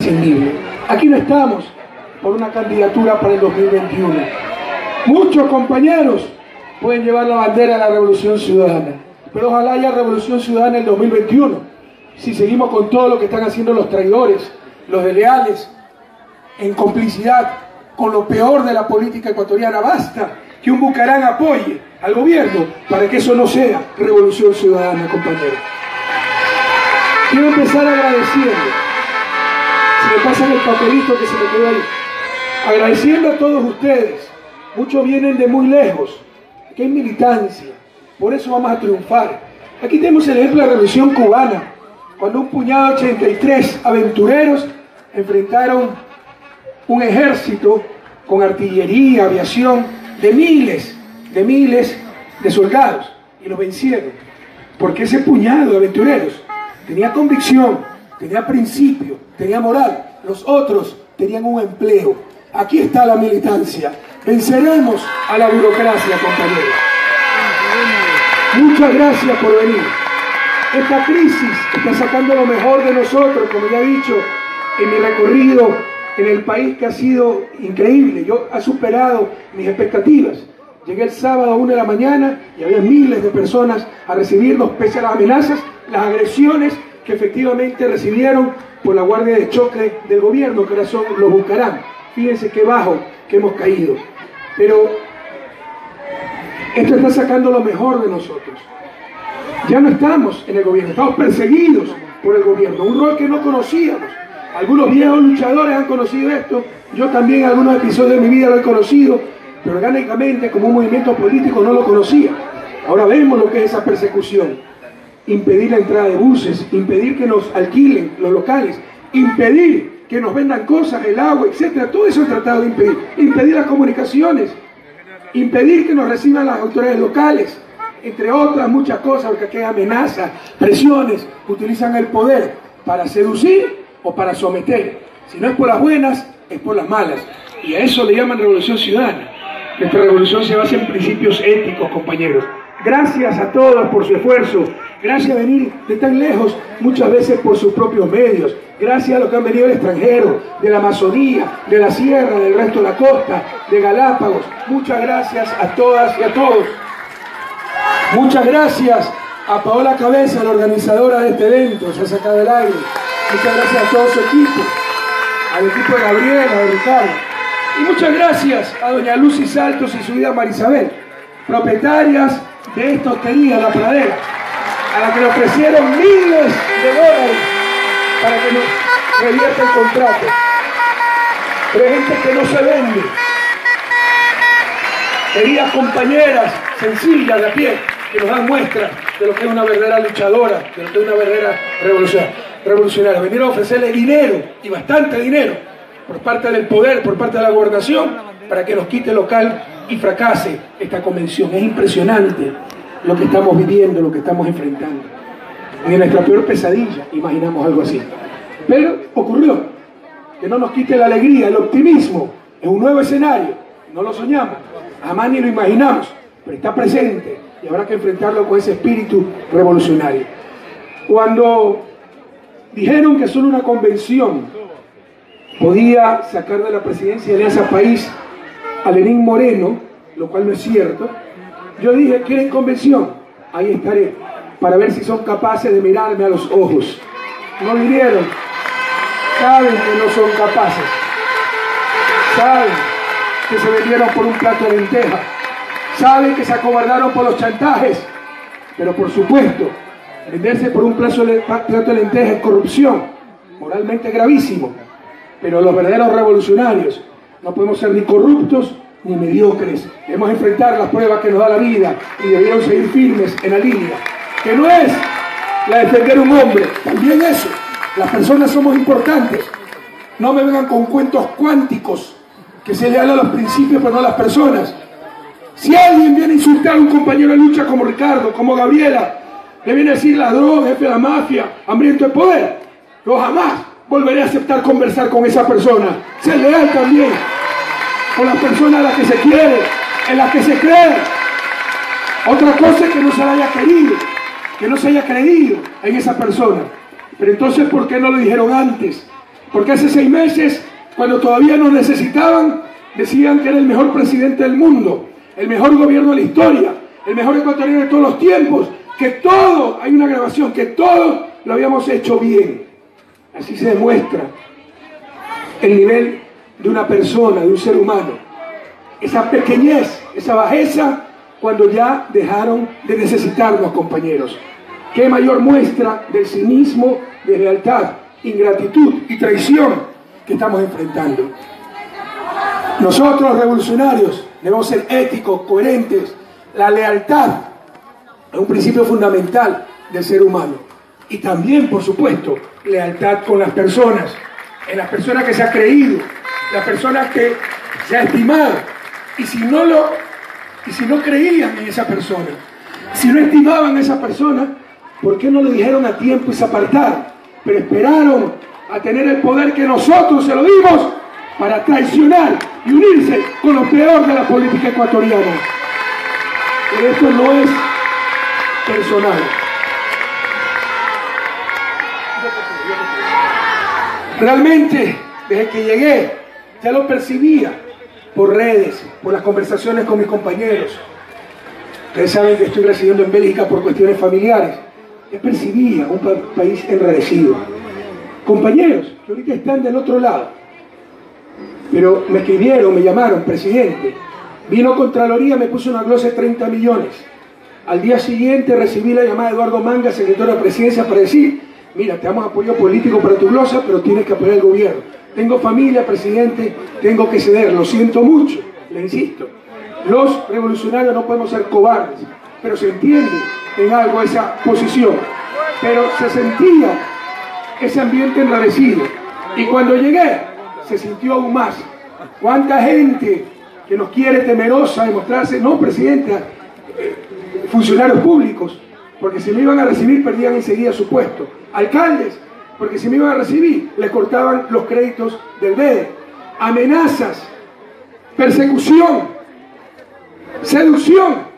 imprescindible. Aquí no estamos por una candidatura para el 2021. Muchos compañeros pueden llevar la bandera de la Revolución Ciudadana, pero ojalá haya Revolución Ciudadana en el 2021, si seguimos con todo lo que están haciendo los traidores, los desleales, en complicidad con lo peor de la política ecuatoriana. Basta que un Bucarán apoye al gobierno para que eso no sea Revolución Ciudadana, compañeros. Quiero empezar agradeciendo, si me pasan el papelito que se me quedó ahí, agradeciendo a todos ustedes. Muchos vienen de muy lejos, aquí hay militancia, por eso vamos a triunfar. Aquí tenemos el ejemplo de la Revolución Cubana, cuando un puñado de 83 aventureros enfrentaron un ejército con artillería, aviación, de miles de soldados, y los vencieron, porque ese puñado de aventureros tenía convicción, tenía principio, tenía moral. Los otros tenían un empleo. Aquí está la militancia. Venceremos a la burocracia, compañeros. Muchas gracias por venir. Esta crisis está sacando lo mejor de nosotros, como ya he dicho en mi recorrido en el país, que ha sido increíble. Yo ha superado mis expectativas. Llegué el sábado a 1 de la mañana y había miles de personas a recibirnos, pese a las amenazas, las agresiones que efectivamente recibieron por la guardia de choque del gobierno, que ahora son los Bucarán. Fíjense qué bajo que hemos caído. Pero esto está sacando lo mejor de nosotros. Ya no estamos en el gobierno, estamos perseguidos por el gobierno, un rol que no conocíamos. Algunos viejos luchadores han conocido esto, yo también en algunos episodios de mi vida lo he conocido, pero orgánicamente como un movimiento político no lo conocía. Ahora vemos lo que es esa persecución. Impedir la entrada de buses, impedir que nos alquilen los locales, impedir que nos vendan cosas, el agua, etcétera. Todo eso he tratado de impedir. Impedir las comunicaciones, impedir que nos reciban las autoridades locales, entre otras muchas cosas, porque aquí hay amenazas, presiones, utilizan el poder para seducir o para someter. Si no es por las buenas, es por las malas. Y a eso le llaman Revolución Ciudadana. Nuestra revolución se basa en principios éticos, compañeros. Gracias a todos por su esfuerzo. Gracias a venir de tan lejos, muchas veces por sus propios medios. Gracias a los que han venido del extranjero, de la Amazonía, de la sierra, del resto de la costa, de Galápagos. Muchas gracias a todas y a todos. Muchas gracias a Paola Cabeza, la organizadora de este evento, se ha sacado del aire. Muchas gracias a todo su equipo, al equipo de Gabriela, de Ricardo. Y muchas gracias a doña Lucy Saltos y su hija Marisabel, propietarias de esta hostería, La Pradera, a la que le ofrecieron miles de dólares para que nos revierta el contrato. Pero hay gente que no se vende. Queridas compañeras sencillas de a pie, que nos dan muestras de lo que es una verdadera luchadora, de lo que es una verdadera revolucionaria. Vinieron a ofrecerle dinero, y bastante dinero, por parte del poder, por parte de la gobernación, para que nos quite el local y fracase esta convención. Es impresionante lo que estamos viviendo, lo que estamos enfrentando. En nuestra peor pesadilla imaginamos algo así. Pero ocurrió. Que no nos quite la alegría, el optimismo. Es un nuevo escenario. No lo soñamos, jamás ni lo imaginamos, pero está presente y habrá que enfrentarlo con ese espíritu revolucionario. Cuando dijeron que solo una convención podía sacar de la presidencia de Alianza País a Lenín Moreno, lo cual no es cierto, yo dije: ¿quieren convención? Ahí estaré, para ver si son capaces de mirarme a los ojos. No vinieron, saben que no son capaces, saben que se vendieron por un plato de lentejas, saben que se acobardaron por los chantajes, pero por supuesto, venderse por un plato de lentejas es corrupción, moralmente gravísimo, pero los verdaderos revolucionarios no podemos ser ni corruptos ni mediocres. Debemos enfrentar las pruebas que nos da la vida y debieron seguir firmes en la línea, que no es la de defender un hombre, también eso, las personas somos importantes. No me vengan con cuentos cuánticos, que se le habla a los principios pero no a las personas. Si alguien viene a insultar a un compañero de lucha como Ricardo, como Gabriela, le viene a decir ladrón, jefe de la mafia, hambriento de poder, yo jamás volveré a aceptar conversar con esa persona. Ser leal también con las personas a las que se quiere, en las que se cree. Otra cosa es que no se la haya querido, que no se haya creído en esa persona. Pero entonces, ¿por qué no lo dijeron antes? Porque hace 6 meses, cuando todavía nos necesitaban, decían que era el mejor presidente del mundo, el mejor gobierno de la historia, el mejor ecuatoriano de todos los tiempos, que todo, hay una grabación, que todo lo habíamos hecho bien. Así se demuestra el nivel de una persona, de un ser humano. Esa pequeñez, esa bajeza, cuando ya dejaron de necesitarnos, compañeros. Qué mayor muestra del cinismo, de lealtad, ingratitud y traición que estamos enfrentando. Nosotros, revolucionarios, debemos ser éticos, coherentes. La lealtad es un principio fundamental del ser humano. Y también, por supuesto, lealtad con las personas, en las personas que se ha creído, las personas que se ha estimado. Y si no creían en esa persona, si no estimaban a esa persona, ¿por qué no lo dijeron a tiempo y se apartaron? Pero esperaron a tener el poder que nosotros se lo dimos para traicionar y unirse con lo peor de la política ecuatoriana. Pero esto no es personal. Realmente, desde que llegué, ya lo percibía por redes, por las conversaciones con mis compañeros. Ustedes saben que estoy residiendo en Bélgica por cuestiones familiares. Ya percibía un país enrarecido. Compañeros que ahorita están del otro lado, pero me escribieron, me llamaron, presidente, vino Contraloría, me puso una glosa de 30 millones. Al día siguiente recibí la llamada de Eduardo Manga, secretario de la Presidencia, para decir, mira, te damos apoyo político para tu glosa, pero tienes que apoyar al gobierno. Tengo familia, presidente, tengo que ceder, lo siento mucho, le insisto. Los revolucionarios no podemos ser cobardes, pero se entiende en algo esa posición. Pero se sentía ese ambiente enrarecido. Y cuando llegué, se sintió aún más. ¿Cuánta gente que nos quiere temerosa de mostrarse, no, presidenta, funcionarios públicos, porque si me iban a recibir perdían enseguida su puesto? Alcaldes, porque si me iban a recibir les cortaban los créditos del BEDE. Amenazas, persecución, seducción,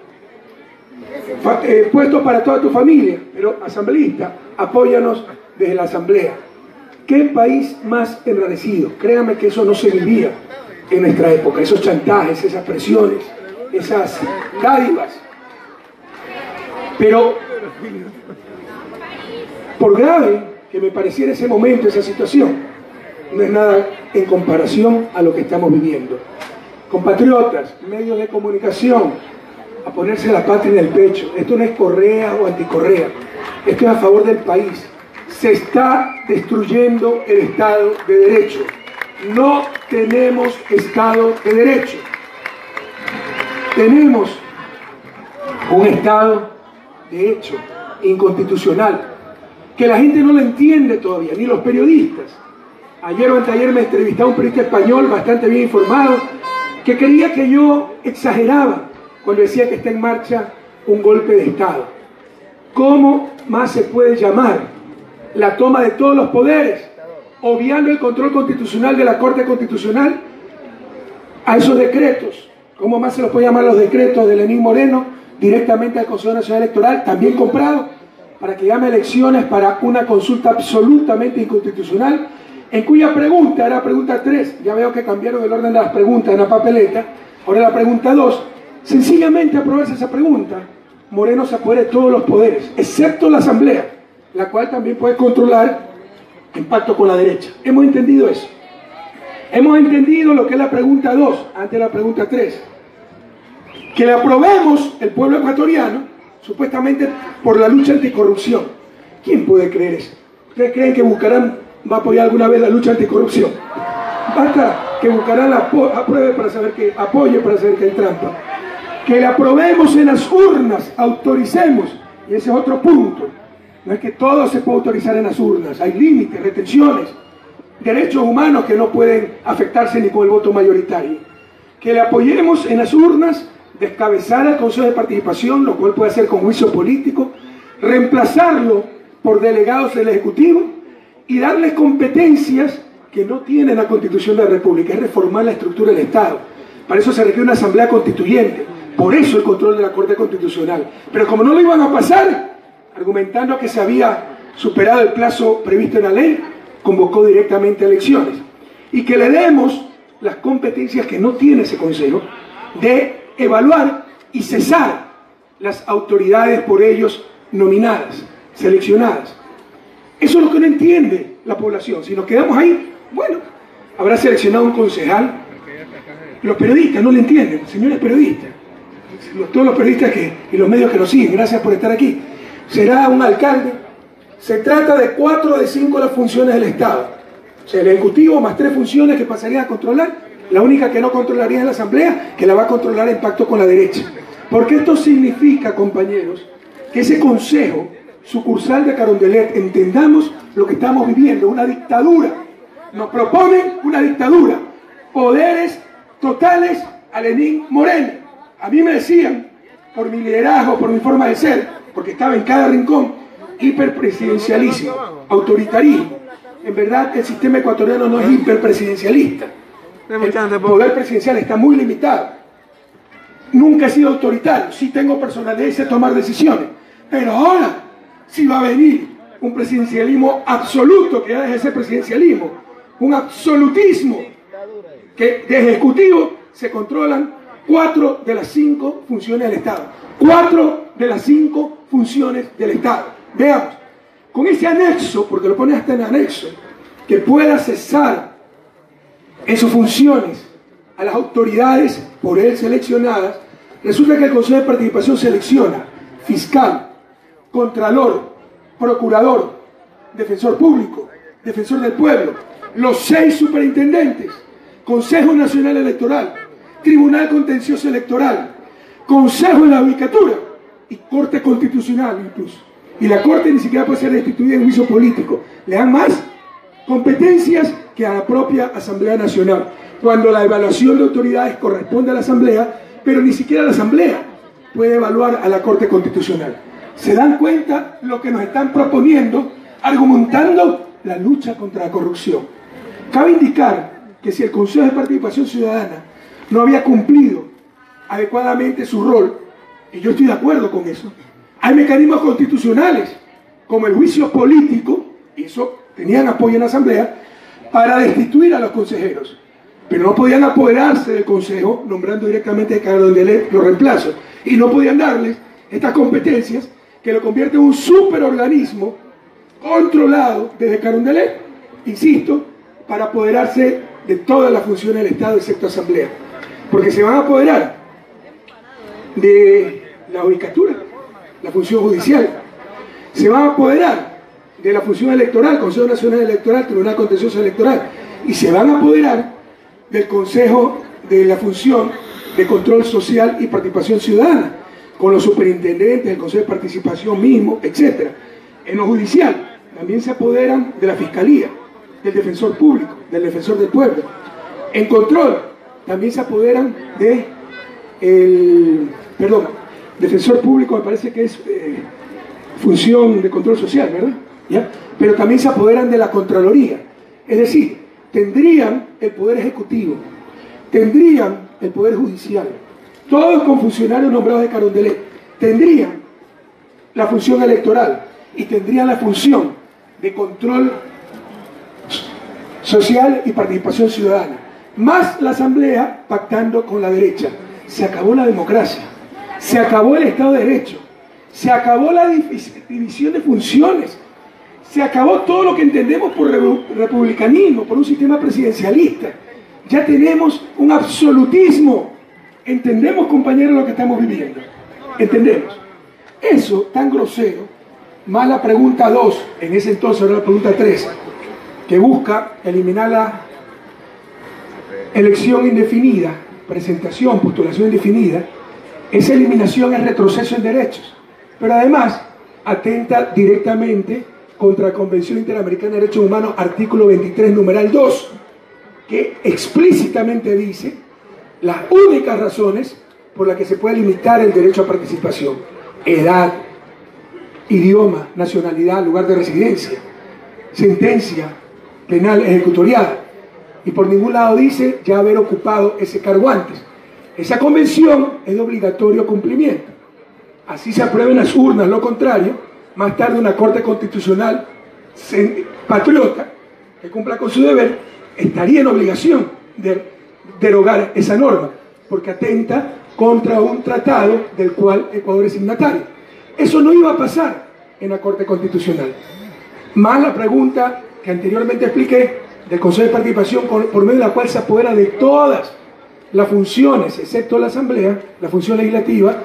puestos para toda tu familia. Pero asambleísta, apóyanos desde la asamblea. ¿Qué país más enrarecido? Créanme que eso no se vivía en nuestra época, esos chantajes, esas presiones, esas dádivas. Pero por grave que me pareciera ese momento, esa situación, no es nada en comparación a lo que estamos viviendo. Compatriotas, medios de comunicación, a ponerse la patria en el pecho. Esto no es Correa o anticorrea, esto es a favor del país. Se está destruyendo el Estado de Derecho. No tenemos Estado de Derecho. Tenemos un Estado de hecho inconstitucional, que la gente no lo entiende todavía, ni los periodistas. Ayer o anteayer me entrevistaba un periodista español bastante bien informado, que creía que yo exageraba cuando decía que está en marcha un golpe de Estado. ¿Cómo más se puede llamar la toma de todos los poderes, obviando el control constitucional de la Corte Constitucional a esos decretos? ¿Cómo más se los puede llamar los decretos de Lenín Moreno directamente al Consejo Nacional Electoral, también comprado, para que llame elecciones para una consulta absolutamente inconstitucional, en cuya pregunta, era pregunta 3, ya veo que cambiaron el orden de las preguntas en la papeleta, ahora la pregunta 2, sencillamente aprobarse esa pregunta, Moreno se apodera de todos los poderes, excepto la Asamblea, la cual también puede controlar en pacto con la derecha. Hemos entendido eso. Hemos entendido lo que es la pregunta 2, antes de la pregunta 3. Que le aprobemos el pueblo ecuatoriano, supuestamente por la lucha anticorrupción. ¿Quién puede creer eso? ¿Ustedes creen que Bucaram va a apoyar alguna vez la lucha anticorrupción? Basta que Bucaram la apruebe para saber que apoye, para saber que hay trampa. Que le aprobemos en las urnas, autoricemos, y ese es otro punto. No es que todo se puede autorizar en las urnas, hay límites, retenciones, derechos humanos que no pueden afectarse ni con el voto mayoritario. Que le apoyemos en las urnas, descabezar al Consejo de Participación, lo cual puede hacer con juicio político, reemplazarlo por delegados del Ejecutivo y darles competencias que no tiene la Constitución de la República, es reformar la estructura del Estado. Para eso se requiere una asamblea constituyente, por eso el control de la Corte Constitucional. Pero como no lo iban a pasar, argumentando que se había superado el plazo previsto en la ley, convocó directamente elecciones, y que le demos las competencias que no tiene ese Consejo de evaluar y cesar las autoridades por ellos nominadas, seleccionadas. Eso es lo que no entiende la población. Si nos quedamos ahí, bueno, habrá seleccionado un concejal. Los periodistas no le entienden, señores periodistas, todos los periodistas y los medios que nos siguen, gracias por estar aquí. Será un alcalde. Se trata de 4 de 5 las funciones del Estado. O sea, el Ejecutivo más 3 funciones que pasaría a controlar. La única que no controlaría es la Asamblea, que la va a controlar en pacto con la derecha. Porque esto significa, compañeros, que ese Consejo sucursal de Carondelet, entendamos lo que estamos viviendo, una dictadura. Nos proponen una dictadura. Poderes totales a Lenín Moreno. A mí me decían, por mi liderazgo, por mi forma de ser, porque estaba en cada rincón, hiperpresidencialismo, autoritarismo. En verdad, el sistema ecuatoriano no es hiperpresidencialista. El poder presidencial está muy limitado. Nunca he sido autoritario, sí tengo personalidad y sé tomar decisiones. Pero ahora sí va a venir un presidencialismo absoluto, que ya deje ese presidencialismo, un absolutismo, que de ejecutivo se controlan 4 de las 5 funciones del Estado. 4 de las 5 funciones del Estado. Veamos, con ese anexo, porque lo pone hasta en anexo, que pueda cesar en sus funciones a las autoridades por él seleccionadas, resulta que el Consejo de Participación selecciona fiscal, contralor, procurador, defensor público, defensor del pueblo, los 6 superintendentes, Consejo Nacional Electoral, Tribunal Contencioso Electoral, Consejo de la Judicatura y Corte Constitucional incluso. Y la Corte ni siquiera puede ser destituida en juicio político. Le dan más competencias que a la propia Asamblea Nacional, cuando la evaluación de autoridades corresponde a la Asamblea, pero ni siquiera la Asamblea puede evaluar a la Corte Constitucional. ¿Se dan cuenta lo que nos están proponiendo, argumentando la lucha contra la corrupción? Cabe indicar que si el Consejo de Participación Ciudadana no había cumplido adecuadamente su rol, y yo estoy de acuerdo con eso, hay mecanismos constitucionales, como el juicio político, y eso tenían apoyo en la Asamblea, para destituir a los consejeros. Pero no podían apoderarse del Consejo nombrando directamente a Carondelet los reemplazos. Y no podían darles estas competencias que lo convierte en un superorganismo controlado desde Carondelet, insisto, para apoderarse de todas las funciones del Estado, excepto Asamblea. Porque se van a apoderar de la judicatura, la función judicial. Se van a apoderar de la función electoral, Consejo Nacional Electoral, Tribunal Contencioso Electoral. Y se van a apoderar del Consejo de la función de control social y participación ciudadana, con los superintendentes, el Consejo de Participación mismo, etc. En lo judicial también se apoderan de la Fiscalía, del Defensor Público, del Defensor del Pueblo. En control también se apoderan de Defensor Público, me parece que es función de control social, ¿verdad? ¿Ya? Pero también se apoderan de la Contraloría. Es decir, tendrían el Poder Ejecutivo, tendrían el Poder Judicial, todos con funcionarios nombrados de Carondelet, tendrían la función electoral y tendrían la función de control social y participación ciudadana, más la Asamblea pactando con la derecha. Se acabó la democracia, se acabó el Estado de Derecho, se acabó la división de funciones, se acabó todo lo que entendemos por republicanismo, por un sistema presidencialista. Ya tenemos un absolutismo. Entendemos, compañeros, lo que estamos viviendo. Entendemos. Eso tan grosero, más la pregunta 2, en ese entonces era la pregunta 3, que busca eliminar la elección indefinida, presentación, postulación indefinida. Esa eliminación es retroceso en derechos, pero además atenta directamente contra la Convención Interamericana de Derechos Humanos, artículo 23, numeral 2, que explícitamente dice las únicas razones por las que se puede limitar el derecho a participación: edad, idioma, nacionalidad, lugar de residencia, sentencia penal ejecutoriada, y por ningún lado dice ya haber ocupado ese cargo antes. Esa convención es de obligatorio cumplimiento. Así se aprueba en las urnas, lo contrario, más tarde una Corte Constitucional patriota que cumpla con su deber, estaría en obligación de derogar esa norma, porque atenta contra un tratado del cual Ecuador es signatario. Eso no iba a pasar en la Corte Constitucional. Más la pregunta que anteriormente expliqué del Consejo de Participación, por medio de la cual se apodera de todas las funciones, excepto la Asamblea, la función legislativa,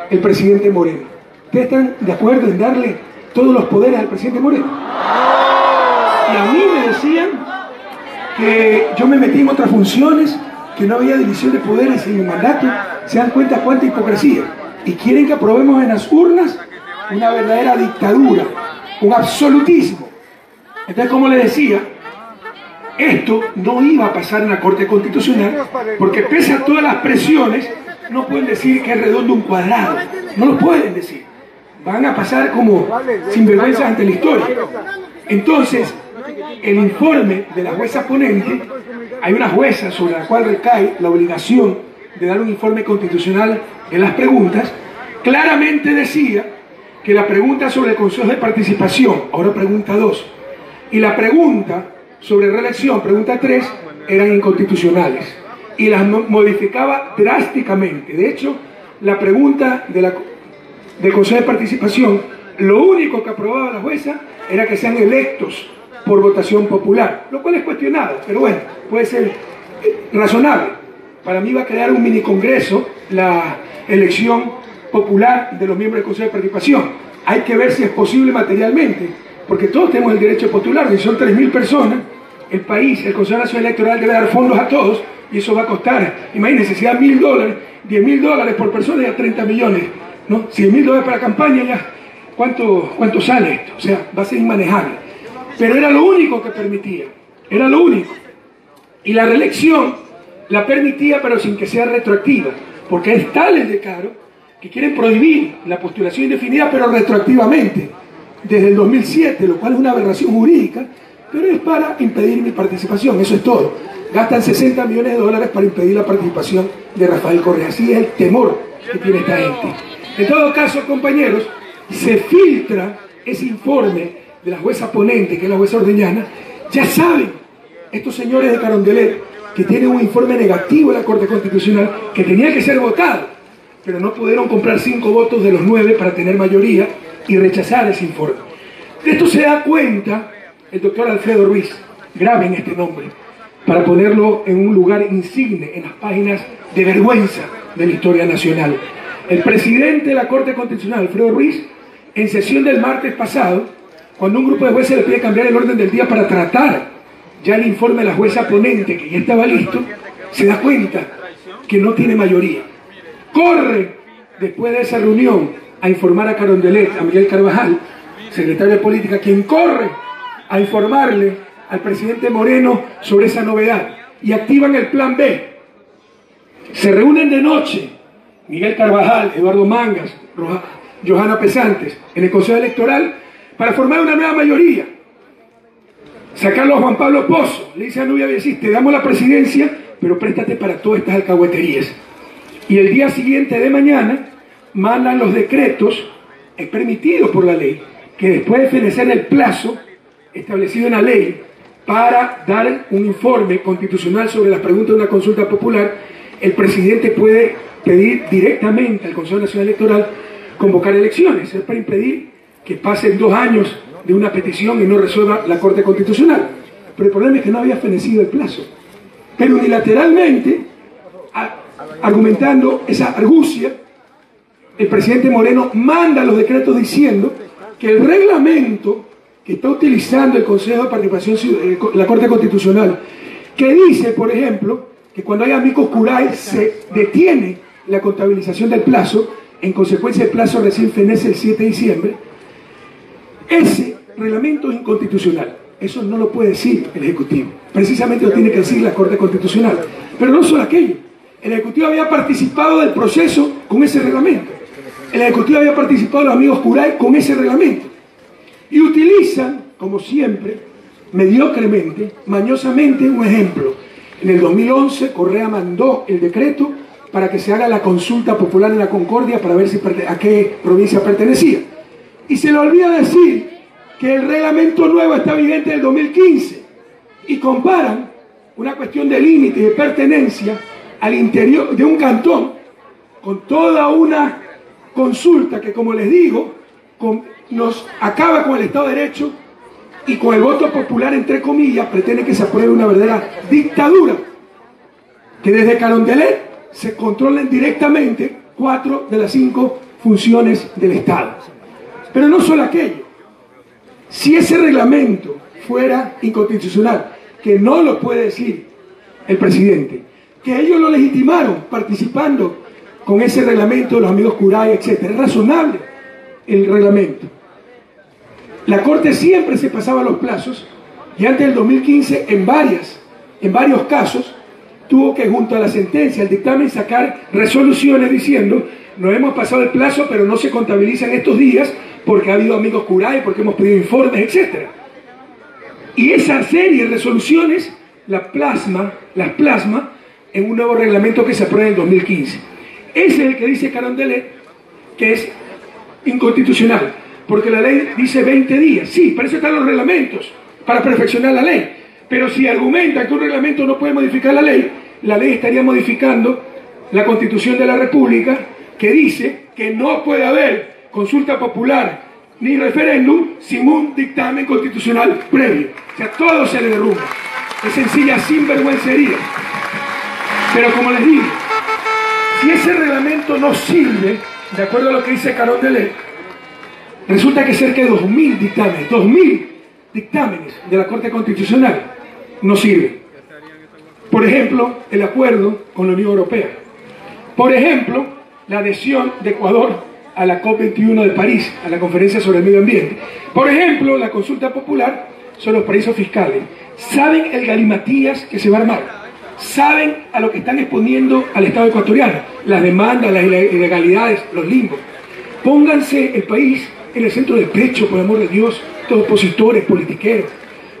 el presidente Moreno. ¿Ustedes están de acuerdo en darle todos los poderes al presidente Moreno? Y a mí me decían que yo me metí en otras funciones, que no había división de poderes en mi mandato. Se dan cuenta cuánta hipocresía. Y quieren que aprobemos en las urnas una verdadera dictadura, un absolutismo. Entonces, como les decía, esto no iba a pasar en la Corte Constitucional, porque pese a todas las presiones, no pueden decir que es redondo un cuadrado. No lo pueden decir. Van a pasar como sinvergüenzas ante la historia. Entonces, el informe de la jueza ponente, hay una jueza sobre la cual recae la obligación de dar un informe constitucional en las preguntas, claramente decía que la pregunta sobre el Consejo de Participación, ahora pregunta 2, y la pregunta sobre reelección, pregunta 3, eran inconstitucionales, y las modificaba drásticamente. De hecho, la pregunta del Consejo de Participación, lo único que aprobaba la jueza era que sean electos por votación popular, lo cual es cuestionado, pero bueno, puede ser razonable. Para mí va a crear un mini congreso la elección popular de los miembros del Consejo de Participación. Hay que ver si es posible materialmente, porque todos tenemos el derecho de postular. Si son 3.000 personas, el país, el Consejo Nacional Electoral debe dar fondos a todos, y eso va a costar, imagínense, si da $1.000, $10.000 por persona, ya 30 millones, ¿no? $100.000 para la campaña, ya, ¿cuánto sale esto? O sea, va a ser inmanejable. Pero era lo único que permitía, era lo único. Y la reelección la permitía, pero sin que sea retroactiva, porque es tal el decaro que quieren prohibir la postulación indefinida, pero retroactivamente, desde el 2007, lo cual es una aberración jurídica, pero es para impedir mi participación, eso es todo. Gastan $60 millones para impedir la participación de Rafael Correa. Así es el temor que tiene esta gente. En todo caso, compañeros, se filtra ese informe de la jueza ponente, que es la jueza Ordeñana. Ya saben, estos señores de Carondelet, que tienen un informe negativo de la Corte Constitucional, que tenía que ser votado, pero no pudieron comprar 5 votos de los 9 para tener mayoría y rechazar ese informe. De esto se da cuenta el doctor Alfredo Ruiz. Graben este nombre para ponerlo en un lugar insigne en las páginas de vergüenza de la historia nacional. El presidente de la Corte Constitucional, Alfredo Ruiz, en sesión del martes pasado, cuando un grupo de jueces le pide cambiar el orden del día para tratar ya el informe de la jueza ponente, que ya estaba listo, se da cuenta que no tiene mayoría. Corre, después de esa reunión, a informar a Carondelet, a Miguel Carvajal, secretario de Política, quien corre a informarle al presidente Moreno sobre esa novedad, y activan el plan B. Se reúnen de noche Miguel Carvajal, Eduardo Mangas, Johanna Pesantes, en el Consejo Electoral, para formar una nueva mayoría. Sacarlo a Juan Pablo Pozo, le dice a Nubia Villasís, te damos la presidencia, pero préstate para todas estas alcahueterías. Y el día siguiente de mañana mandan los decretos permitidos por la ley, que después de fenecer el plazo establecido en la ley para dar un informe constitucional sobre las preguntas de una consulta popular, el presidente puede pedir directamente al Consejo Nacional Electoral convocar elecciones. Es para impedir que pasen 2 años de una petición y no resuelva la Corte Constitucional. Pero el problema es que no había fenecido el plazo. Pero unilateralmente, argumentando esa argucia, el presidente Moreno manda los decretos diciendo que el reglamento que está utilizando el Consejo de Participación, la Corte Constitucional, que dice, por ejemplo, que cuando hay amicus curiae se detiene la contabilización del plazo, en consecuencia el plazo recién fenece el 7 de diciembre, ese reglamento es inconstitucional. Eso no lo puede decir el Ejecutivo, precisamente lo tiene que decir la Corte Constitucional. Pero no solo aquello, el Ejecutivo había participado del proceso con ese reglamento, el Ejecutivo había participado de los amigos curiae con ese reglamento, y utilizan, como siempre, mediocremente, mañosamente, un ejemplo. En el 2011 Correa mandó el decreto para que se haga la consulta popular en la Concordia para ver a qué provincia pertenecía. Y se le olvida decir que el reglamento nuevo está vigente del 2015 y comparan una cuestión de límite y de pertenencia al interior de un cantón con toda una consulta que, como les digo, nos acaba con el Estado de Derecho y con el voto popular, entre comillas, pretende que se apruebe una verdadera dictadura, que desde Carondelet se controlen directamente 4 de las 5 funciones del Estado. Pero no solo aquello, si ese reglamento fuera inconstitucional, que no lo puede decir el presidente, que ellos lo legitimaron participando con ese reglamento, los amigos Curay, etc. Es razonable el reglamento. La Corte siempre se pasaba los plazos y antes del 2015 en varios casos tuvo que, junto a la sentencia, el dictamen, sacar resoluciones diciendo: no hemos pasado el plazo, pero no se contabilizan estos días porque ha habido amigos Curay, porque hemos pedido informes, etc. Y esa serie de resoluciones las plasma en un nuevo reglamento que se aprueba en el 2015. Ese es el que dice Carondelet que es inconstitucional, porque la ley dice 20 días. Sí, para eso están los reglamentos, para perfeccionar la ley. Pero si argumentan que un reglamento no puede modificar la ley estaría modificando la Constitución de la República, que dice que no puede haber consulta popular ni referéndum sin un dictamen constitucional previo. O sea, todo se le derrumba. Es sencilla sinvergüencería. Pero como les digo, si ese reglamento no sirve, de acuerdo a lo que dice Carondelet, resulta que cerca de 2.000 dictámenes de la Corte Constitucional no sirven. Por ejemplo, el acuerdo con la Unión Europea. Por ejemplo, la adhesión de Ecuador a la COP21 de París, a la Conferencia sobre el Medio Ambiente. Por ejemplo, la consulta popular sobre los paraísos fiscales. ¿Saben el galimatías que se va a armar? ¿Saben a lo que están exponiendo al Estado ecuatoriano? Las demandas, las ilegalidades, los limbos. Pónganse el país en el centro del pecho, por amor de Dios, todos opositores, politiqueros.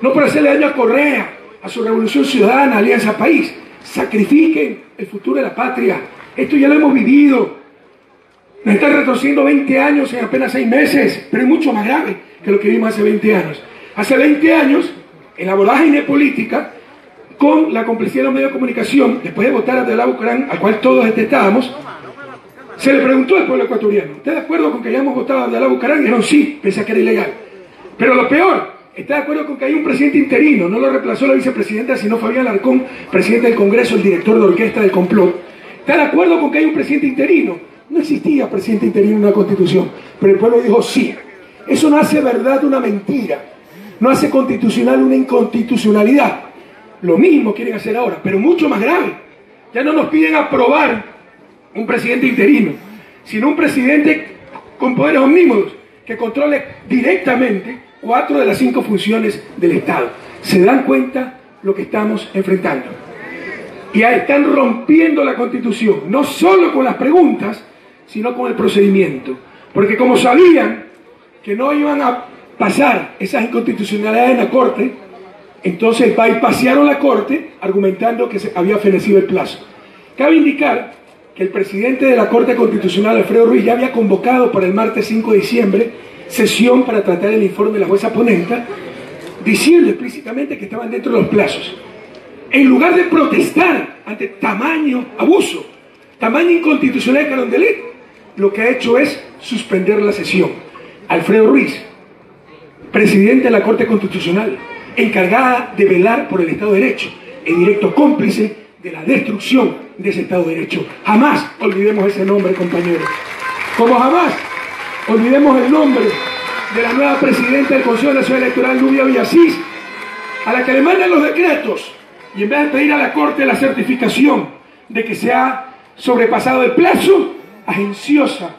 No por hacerle daño a Correa, a su Revolución Ciudadana, Alianza País. Sacrifiquen el futuro de la patria. Esto ya lo hemos vivido. Nos están retrocediendo 20 años en apenas 6 meses, pero es mucho más grave que lo que vimos hace 20 años. Hace 20 años, en la vorágine política, con la complicidad de los medios de comunicación, después de votar a Abdalá Bucaram, al cual todos detestábamos, se le preguntó al pueblo ecuatoriano: ¿está de acuerdo con que hayamos votado a Abdalá Bucaram? Y dijeron sí, pese a que era ilegal. Pero lo peor, ¿está de acuerdo con que hay un presidente interino? No lo reemplazó la vicepresidenta, sino Fabián Alarcón, presidente del Congreso, el director de orquesta del complot. ¿Está de acuerdo con que hay un presidente interino? No existía presidente interino en una constitución, pero el pueblo dijo sí. Eso no hace verdad una mentira, no hace constitucional una inconstitucionalidad. Lo mismo quieren hacer ahora, pero mucho más grave. Ya no nos piden aprobar un presidente interino, sino un presidente con poderes omnímodos que controle directamente 4 de las 5 funciones del Estado. ¿Se dan cuenta lo que estamos enfrentando? Y ahí están rompiendo la Constitución, no solo con las preguntas, sino con el procedimiento. Porque como sabían que no iban a pasar esas inconstitucionalidades en la Corte, entonces bypasearon la Corte argumentando que se había fenecido el plazo. Cabe indicar que el presidente de la Corte Constitucional, Alfredo Ruiz, ya había convocado para el martes 5 de diciembre sesión para tratar el informe de la jueza ponenta, diciendo explícitamente que estaban dentro de los plazos. En lugar de protestar ante tamaño abuso, tamaño inconstitucional de Carondelet, lo que ha hecho es suspender la sesión. Alfredo Ruiz, presidente de la Corte Constitucional, encargada de velar por el Estado de Derecho, el directo cómplice de la destrucción de ese Estado de Derecho. Jamás olvidemos ese nombre, compañeros. Como jamás olvidemos el nombre de la nueva presidenta del Consejo Nacional Electoral, Nubia Villasís, a la que le mandan los decretos y en vez de pedir a la Corte la certificación de que se ha sobrepasado el plazo, agenciosa,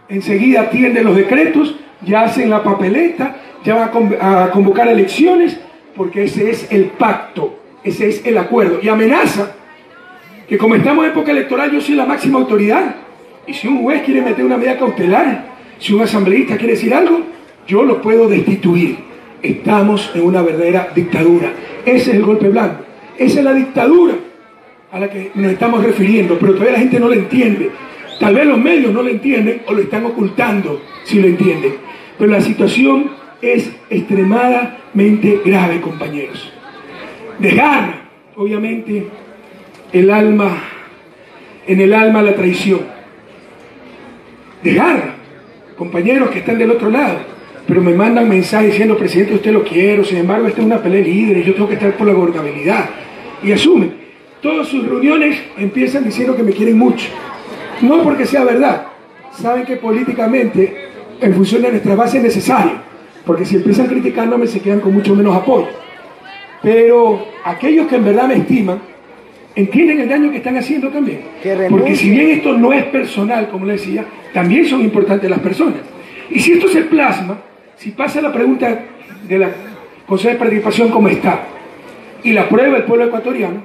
enseguida atienden los decretos, ya hacen la papeleta, ya van a convocar elecciones, porque ese es el pacto, ese es el acuerdo, y amenaza que como estamos en época electoral yo soy la máxima autoridad, y si un juez quiere meter una medida cautelar, si un asambleísta quiere decir algo, yo lo puedo destituir. Estamos en una verdadera dictadura. Ese es el golpe blanco, esa es la dictadura a la que nos estamos refiriendo, pero todavía la gente no lo entiende. Tal vez los medios no lo entienden o lo están ocultando si lo entienden. Pero la situación es extremadamente grave, compañeros. Desgarra, obviamente, en el alma la traición. Desgarra, compañeros que están del otro lado, pero me mandan mensajes diciendo, presidente, usted lo quiero, sin embargo, esta es una pelea de líderes, yo tengo que estar por la gobernabilidad. Y asumen, todas sus reuniones empiezan diciendo que me quieren mucho. No porque sea verdad, saben que políticamente, en función de nuestras bases, es necesario, porque si empiezan criticándome se quedan con mucho menos apoyo. Pero aquellos que en verdad me estiman, entienden el daño que están haciendo también. Porque si bien esto no es personal, como le decía, también son importantes las personas. Y si esto se plasma, si pasa la pregunta de la Consejo de Participación como está, y la prueba el pueblo ecuatoriano,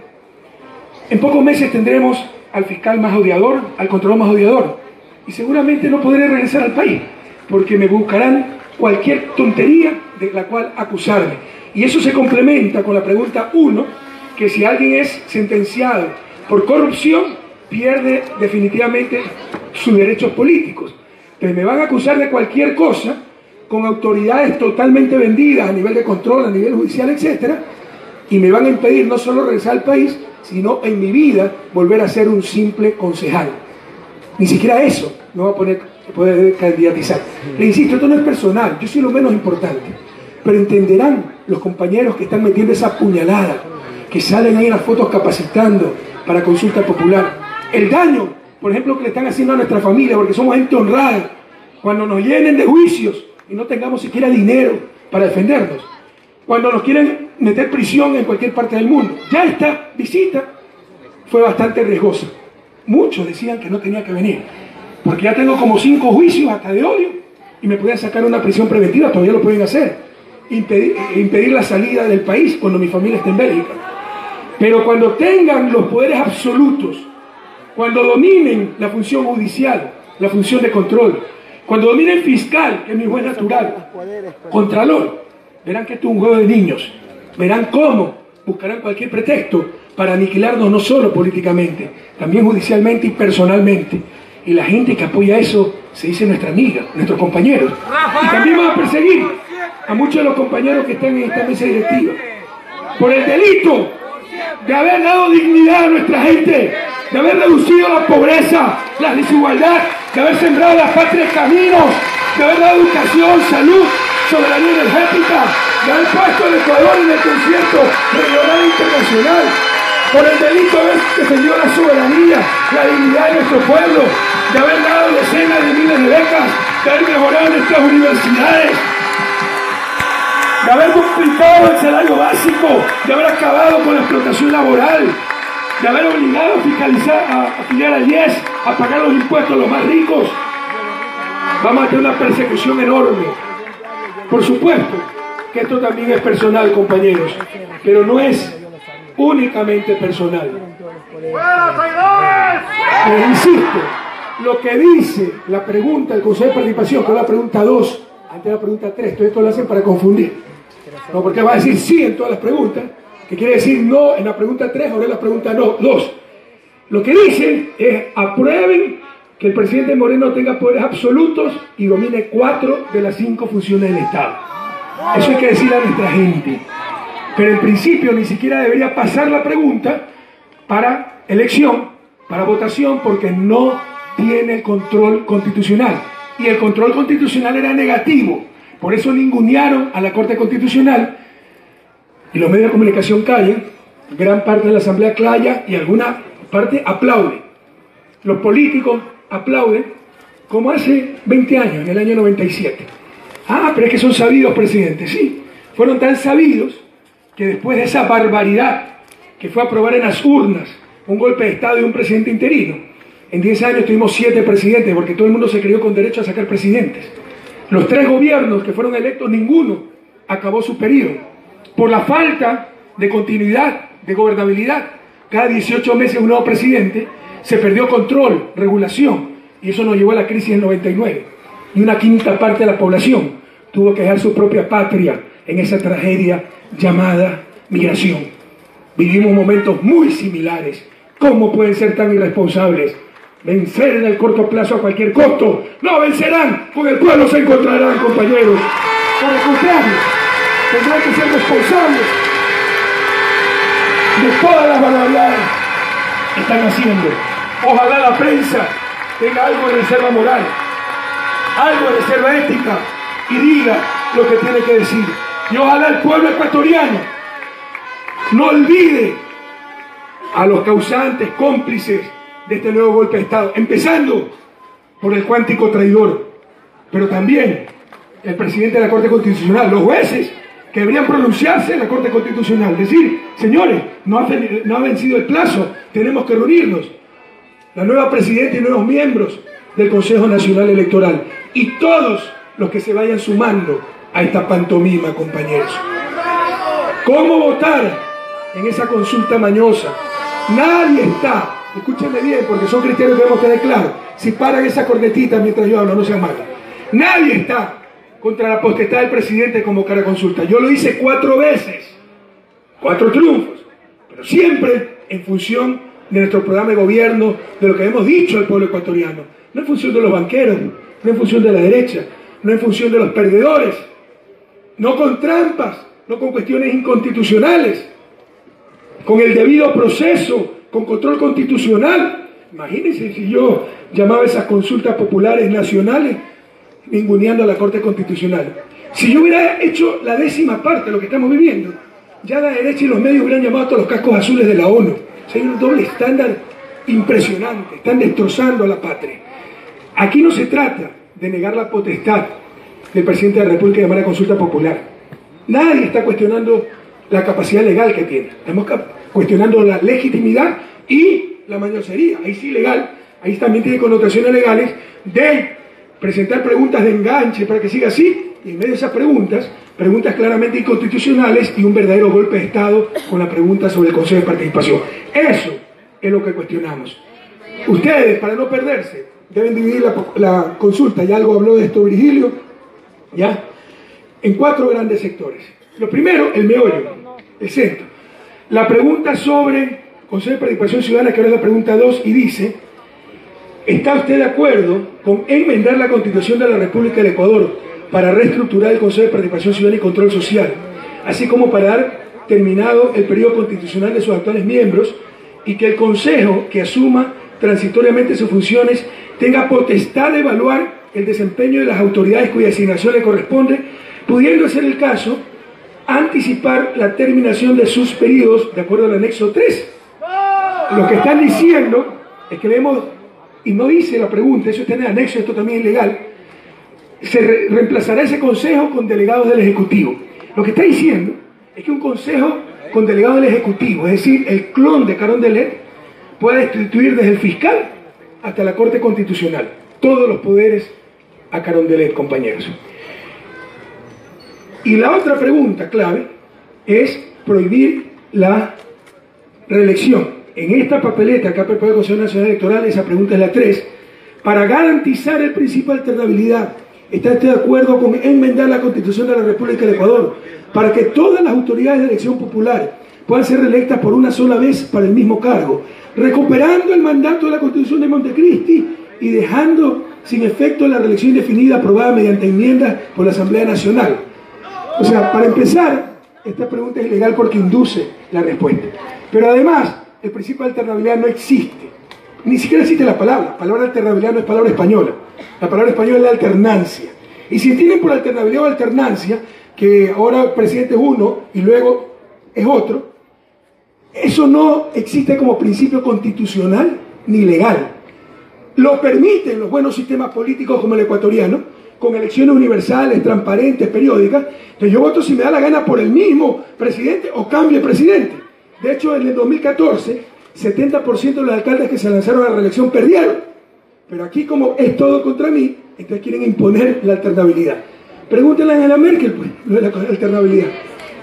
en pocos meses tendremos al fiscal más odiador, al contralor más odiador, y seguramente no podré regresar al país, porque me buscarán cualquier tontería de la cual acusarme. Y eso se complementa con la pregunta 1, que si alguien es sentenciado por corrupción, pierde definitivamente sus derechos políticos. Entonces me van a acusar de cualquier cosa, con autoridades totalmente vendidas a nivel de control, a nivel judicial, etc. Y me van a impedir no solo regresar al país, sino en mi vida volver a ser un simple concejal. Ni siquiera eso me va a poder candidatizar. Le insisto, esto no es personal, yo soy lo menos importante. Pero entenderán los compañeros que están metiendo esa puñalada, que salen ahí en las fotos capacitando para consulta popular. El daño, por ejemplo, que le están haciendo a nuestra familia, porque somos gente honrada, cuando nos llenen de juicios y no tengamos siquiera dinero para defendernos, cuando nos quieren meter prisión en cualquier parte del mundo. Ya esta visita fue bastante riesgosa. Muchos decían que no tenía que venir, porque ya tengo como 5 juicios hasta de odio y me podían sacar una prisión preventiva, todavía lo pueden hacer, impedir la salida del país cuando mi familia esté en Bélgica. Pero cuando tengan los poderes absolutos, cuando dominen la función judicial, la función de control, cuando dominen fiscal, que es mi juez natural, contralor, verán que esto es un juego de niños, verán cómo buscarán cualquier pretexto para aniquilarnos no solo políticamente, también judicialmente y personalmente. Y la gente que apoya eso se dice nuestra amiga, nuestros compañeros. Y también van a perseguir a muchos de los compañeros que están en esta mesa directiva por el delito de haber dado dignidad a nuestra gente, de haber reducido la pobreza, la desigualdad, de haber sembrado la patria en caminos, de haber dado educación, salud, soberanía energética, de haber puesto el Ecuador en el concierto regional e internacional, por el delito de haber defendido la soberanía, la dignidad de nuestro pueblo, de haber dado decenas de miles de becas, de haber mejorado nuestras universidades, de haber duplicado el salario básico, de haber acabado con la explotación laboral, de haber obligado a fiscalizar, a afiliar al IES, a pagar los impuestos a los más ricos. Vamos a tener una persecución enorme. Por supuesto que esto también es personal, compañeros, pero no es únicamente personal. Les insisto, lo que dice la pregunta del Consejo de Participación, que es la pregunta 2, antes de la pregunta 3, todo esto lo hacen para confundir. No, porque va a decir sí en todas las preguntas, que quiere decir no en la pregunta 3, ahora en la pregunta 2. Lo que dicen es aprueben que el presidente Moreno tenga poderes absolutos y domine 4 de las 5 funciones del Estado. Eso hay que decir a nuestra gente. Pero en principio ni siquiera debería pasar la pregunta para elección, para votación, porque no tiene el control constitucional. Y el control constitucional era negativo. Por eso ningunearon a la Corte Constitucional y los medios de comunicación callan, gran parte de la Asamblea calla y alguna parte aplaude. Los políticos aplauden como hace 20 años, en el año 97. Ah, pero es que son sabidos, presidente. Sí, fueron tan sabidos que después de esa barbaridad que fue aprobar en las urnas un golpe de Estado y un presidente interino, en 10 años tuvimos 7 presidentes porque todo el mundo se creyó con derecho a sacar presidentes. Los 3 gobiernos que fueron electos, ninguno acabó su periodo. Por la falta de continuidad, de gobernabilidad, cada 18 meses un nuevo presidente, se perdió control, regulación, y eso nos llevó a la crisis del 99. Y una quinta parte de la población tuvo que dejar su propia patria en esa tragedia llamada migración. Vivimos momentos muy similares. ¿Cómo pueden ser tan irresponsables? Vencer en el corto plazo a cualquier costo. No vencerán, con el pueblo se encontrarán, compañeros. Por el contrario, tendrán que ser responsables de todas las barbaridades que están haciendo. Ojalá la prensa tenga algo de reserva moral, algo de reserva ética y diga lo que tiene que decir. Y ojalá el pueblo ecuatoriano no olvide a los causantes, cómplices de este nuevo golpe de Estado, empezando por el cuántico traidor, pero también el presidente de la Corte Constitucional, los jueces que deberían pronunciarse en la Corte Constitucional, decir, señores, no ha vencido el plazo, tenemos que reunirnos. La nueva presidenta y nuevos miembros del Consejo Nacional Electoral y todos los que se vayan sumando a esta pantomima, compañeros. ¿Cómo votar en esa consulta mañosa? Nadie está, escúchenme bien porque son criterios que debemos tener claros, si paran esa cornetita mientras yo hablo, no sean malos. Nadie está contra la potestad del presidente de convocar a consulta. Yo lo hice 4 veces, 4 triunfos, pero siempre en función de nuestro programa de gobierno, de lo que hemos dicho al pueblo ecuatoriano, no en función de los banqueros, no en función de la derecha, no en función de los perdedores, no con trampas, no con cuestiones inconstitucionales, con el debido proceso, con control constitucional. Imagínense si yo llamaba esas consultas populares nacionales ninguneando a la Corte Constitucional. Si yo hubiera hecho la 10ª parte de lo que estamos viviendo, ya la derecha y los medios hubieran llamado a todos los cascos azules de la ONU. O sea, hay un doble estándar impresionante, están destrozando a la patria. Aquí no se trata de negar la potestad del presidente de la República de llamar a consulta popular. Nadie está cuestionando la capacidad legal que tiene. Estamos cuestionando la legitimidad y la mañosería. Ahí sí legal, ahí también tiene connotaciones legales de presentar preguntas de enganche para que siga así, y en medio de esas preguntas claramente inconstitucionales y un verdadero golpe de Estado con la pregunta sobre el Consejo de Participación. Eso es lo que cuestionamos. Ustedes, para no perderse, deben dividir la consulta, ya algo habló de esto Virgilio, ¿ya? En 4 grandes sectores. Lo primero, el meollo, el centro. La pregunta sobre Consejo de Participación Ciudadana, que ahora es la pregunta 2, y dice: ¿está usted de acuerdo con enmendar la Constitución de la República del Ecuador para reestructurar el Consejo de Participación Ciudadana y Control Social, así como para dar terminado el periodo constitucional de sus actuales miembros, y que el Consejo, que asuma transitoriamente sus funciones, tenga potestad de evaluar el desempeño de las autoridades cuya asignación le corresponde, pudiendo ser el caso anticipar la terminación de sus periodos de acuerdo al anexo 3? Lo que están diciendo es que vemos, y no dice la pregunta, eso está en el anexo, esto también es legal, se reemplazará ese consejo con delegados del Ejecutivo. Lo que está diciendo es que un consejo con delegados del Ejecutivo, es decir, el clon de Carondelet, puede destituir desde el fiscal hasta la Corte Constitucional todos los poderes a Carondelet, compañeros. Y la otra pregunta clave es prohibir la reelección. En esta papeleta que ha preparado el Consejo Nacional Electoral, esa pregunta es la 3, para garantizar el principio de alternabilidad. ¿Está usted de acuerdo con enmendar la Constitución de la República del Ecuador para que todas las autoridades de elección popular puedan ser reelectas por una sola vez para el mismo cargo, recuperando el mandato de la Constitución de Montecristi y dejando sin efecto la reelección indefinida aprobada mediante enmiendas por la Asamblea Nacional? O sea, para empezar, esta pregunta es ilegal porque induce la respuesta. Pero además, el principio de alternabilidad no existe. Ni siquiera existe la palabra. La palabra alternabilidad no es palabra española. La palabra española es la alternancia. Y si entienden por alternabilidad o alternancia, que ahora el presidente es uno y luego es otro, eso no existe como principio constitucional ni legal. Lo permiten los buenos sistemas políticos como el ecuatoriano, con elecciones universales, transparentes, periódicas. Entonces yo voto si me da la gana por el mismo presidente o cambio de presidente. De hecho, en el 2014, 70% de los alcaldes que se lanzaron a la reelección perdieron. Pero aquí, como es todo contra mí, entonces quieren imponer la alternabilidad. Pregúntenle a Angela Merkel, pues, lo de la alternabilidad.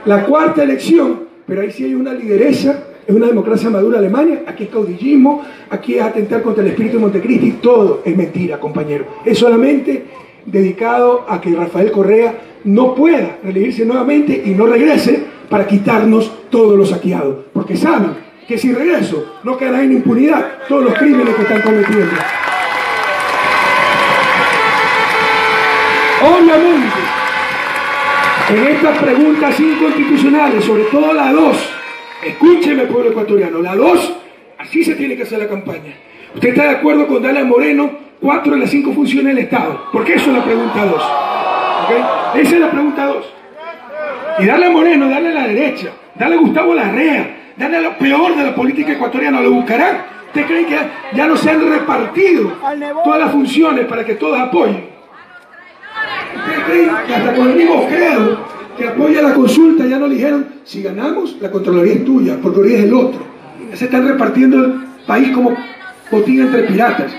La 4ª elección, pero ahí sí hay una lideresa, es una democracia madura Alemania, aquí es caudillismo, aquí es atentar contra el espíritu de Montecristi, todo es mentira, compañero. Es solamente dedicado a que Rafael Correa no pueda reelegirse nuevamente y no regrese para quitarnos todos los saqueados, porque saben que si regreso no quedará en impunidad todos los crímenes que están cometiendo. En estas preguntas inconstitucionales, sobre todo la 2, escúcheme, pueblo ecuatoriano, la 2, así se tiene que hacer la campaña. ¿Usted está de acuerdo con darle a Moreno 4 de las 5 funciones del Estado? Porque eso es la pregunta 2. ¿Okay? Esa es la pregunta 2. Y darle a Moreno, darle a la derecha, darle a Gustavo Larrea, darle a lo peor de la política ecuatoriana, ¿lo buscarán? ¿Usted cree que ya no se han repartido todas las funciones para que todos apoyen? ¿Usted cree que hasta con el mismo credo que apoya la consulta ya no dijeron, si ganamos, la Contraloría es tuya, Procuraduría es el otro? Ya se están repartiendo el país como botín entre piratas.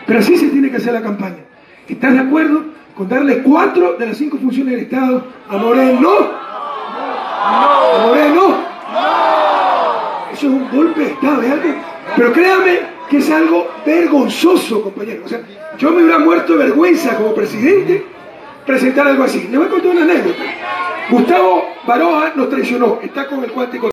Pero así se tiene que hacer la campaña. ¿Estás de acuerdo con darle 4 de las 5 funciones del Estado a Moreno? ¿A Moreno? Eso es un golpe de Estado, ¿es algo? Pero créame que es algo vergonzoso, compañero. O sea, yo me hubiera muerto de vergüenza como presidente presentar algo así. Les voy a contar una anécdota. Gustavo Baroja nos traicionó, está con el cuántico.